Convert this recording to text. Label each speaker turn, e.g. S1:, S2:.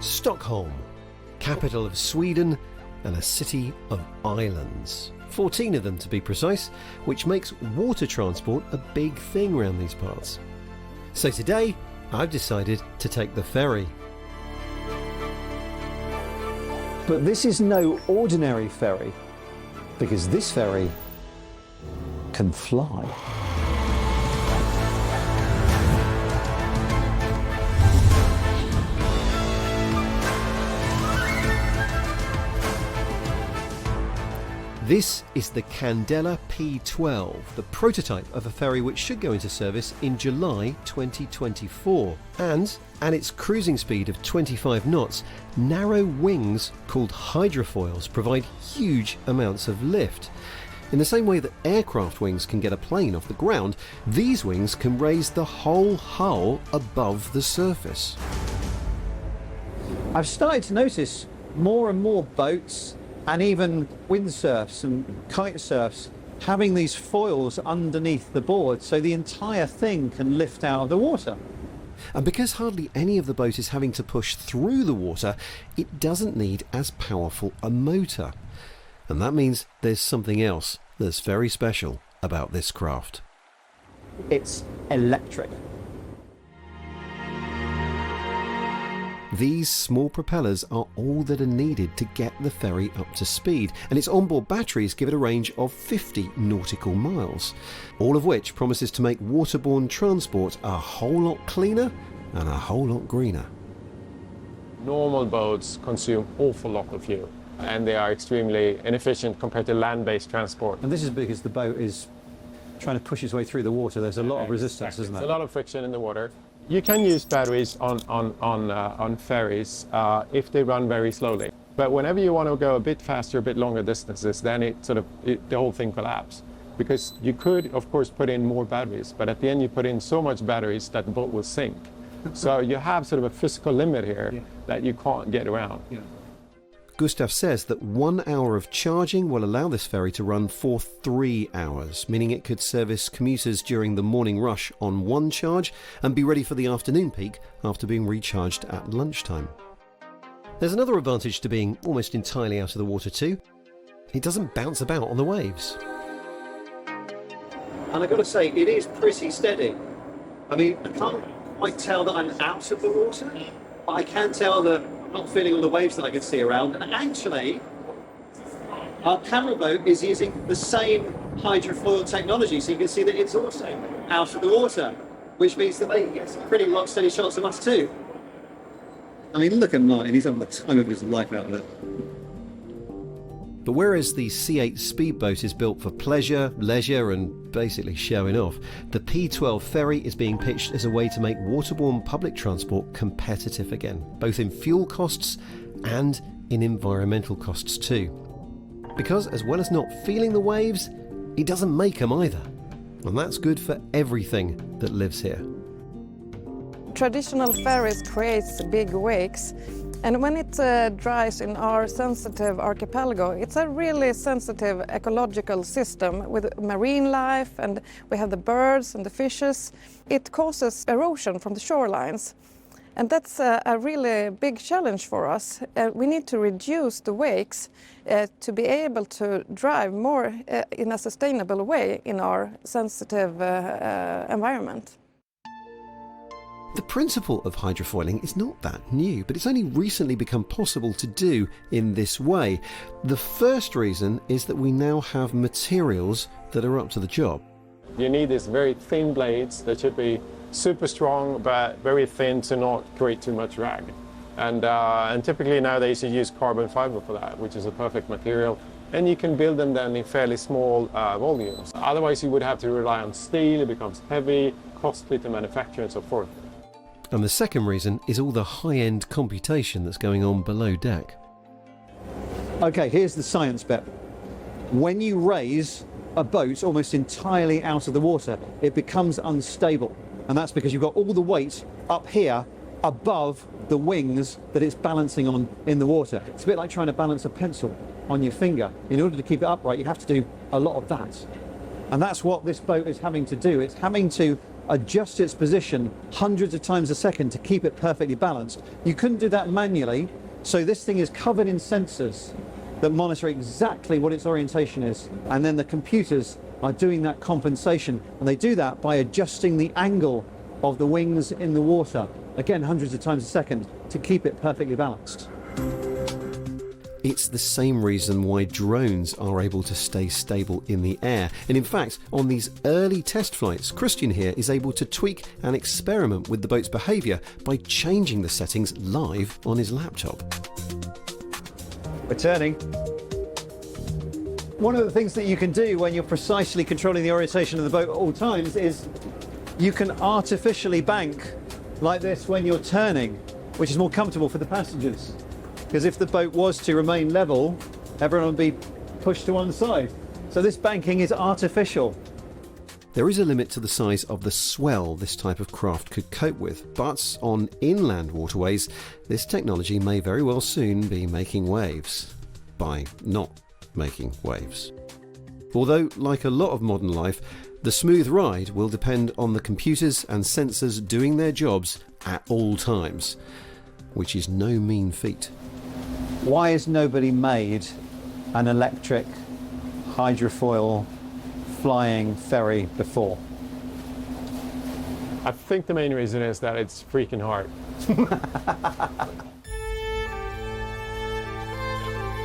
S1: Stockholm, capital of Sweden and a city of islands. 14 of them to be precise, which makes water transport a big thing around these parts. So today, I've decided to take the ferry.
S2: But this is no ordinary ferry, because this ferry can fly.
S1: This is the Candela P12, the prototype of a ferry which should go into service in July 2024. And at its cruising speed of 25 knots, narrow wings called hydrofoils provide huge amounts of lift. In the same way that aircraft wings can get a plane off the ground, these wings can raise the whole hull above the surface.
S2: I've started to notice more and more boats and even windsurfs and kitesurfs having these foils underneath the board so the entire thing can lift out of the water.
S1: And because hardly any of the boat is having to push through the water, it doesn't need as powerful a motor. And that means there's something else that's very special about this craft.
S2: It's electric.
S1: These small propellers are all that are needed to get the ferry up to speed, and its onboard batteries give it a range of 50 nautical miles, all of which promises to make waterborne transport a whole lot cleaner and a whole lot greener.
S3: Normal boats consume an awful lot of fuel, and they are extremely inefficient compared to land-based transport.
S2: And this is because the boat is trying to push its way through the water. There's a lot of resistance, isn't there?
S3: There's a lot of friction in the water. You can use batteries on ferries if they run very slowly. But whenever you want to go a bit faster, a bit longer distances, then the whole thing collapses. Because you could, of course, put in more batteries, but at the end you put in so much batteries that the boat will sink. So you have sort of a physical limit here that you can't get around.
S2: Yeah.
S1: Gustav says that 1 hour of charging will allow this ferry to run for 3 hours, meaning it could service commuters during the morning rush on one charge and be ready for the afternoon peak after being recharged at lunchtime. There's another advantage to being almost entirely out of the water too. It doesn't bounce about on the waves.
S2: And I've got to say, it is pretty steady. I mean, I can't quite tell that I'm out of the water, but I can tell that not feeling all the waves that I can see around. And actually, our camera boat is using the same hydrofoil technology, so you can see that it's also out of the water, which means that they can get some pretty rock steady shots of us too. I mean, look at Martin, he's having the time of his life out there.
S1: But whereas the C8 speedboat is built for pleasure, leisure and basically showing off, the P12 ferry is being pitched as a way to make waterborne public transport competitive again, both in fuel costs and in environmental costs too. Because as well as not feeling the waves, it doesn't make them either. And that's good for everything that lives here.
S4: Traditional ferries creates big wakes. And when it drives in our sensitive archipelago, it's a really sensitive ecological system with marine life, and we have the birds and the fishes. It causes erosion from the shorelines. And that's a really big challenge for us. We need to reduce the wakes to be able to drive more in a sustainable way in our sensitive environment.
S1: The principle of hydrofoiling is not that new, but it's only recently become possible to do in this way. The first reason is that we now have materials that are up to the job.
S3: You need these very thin blades that should be super strong but very thin to not create too much drag. And typically nowadays you use carbon fiber for that, which is a perfect material. And you can build them then in fairly small volumes. Otherwise you would have to rely on steel, it becomes heavy, costly to manufacture and so forth.
S1: And the second reason is all the high-end computation that's going on below deck.
S2: Okay, here's the science bit. When you raise a boat almost entirely out of the water, it becomes unstable. And that's because you've got all the weight up here above the wings that it's balancing on in the water. It's a bit like trying to balance a pencil on your finger. In order to keep it upright, you have to do a lot of that. And that's what this boat is having to do. It's having to adjust its position hundreds of times a second to keep it perfectly balanced. You couldn't do that manually, so this thing is covered in sensors that monitor exactly what its orientation is, and then the computers are doing that compensation, and they do that by adjusting the angle of the wings in the water, again hundreds of times a second, to keep it perfectly balanced.
S1: It's the same reason why drones are able to stay stable in the air. And in fact, on these early test flights, Christian here is able to tweak and experiment with the boat's behaviour by changing the settings live on his laptop.
S2: We're turning. One of the things that you can do when you're precisely controlling the orientation of the boat at all times is you can artificially bank like this when you're turning, which is more comfortable for the passengers. Because if the boat was to remain level, everyone would be pushed to one side. So this banking is artificial.
S1: There is a limit to the size of the swell this type of craft could cope with, but on inland waterways, this technology may very well soon be making waves. By not making waves. Although, like a lot of modern life, the smooth ride will depend on the computers and sensors doing their jobs at all times, which is no mean feat.
S2: Why has nobody made an electric hydrofoil flying ferry before?
S3: I think the main reason is that it's freaking hard.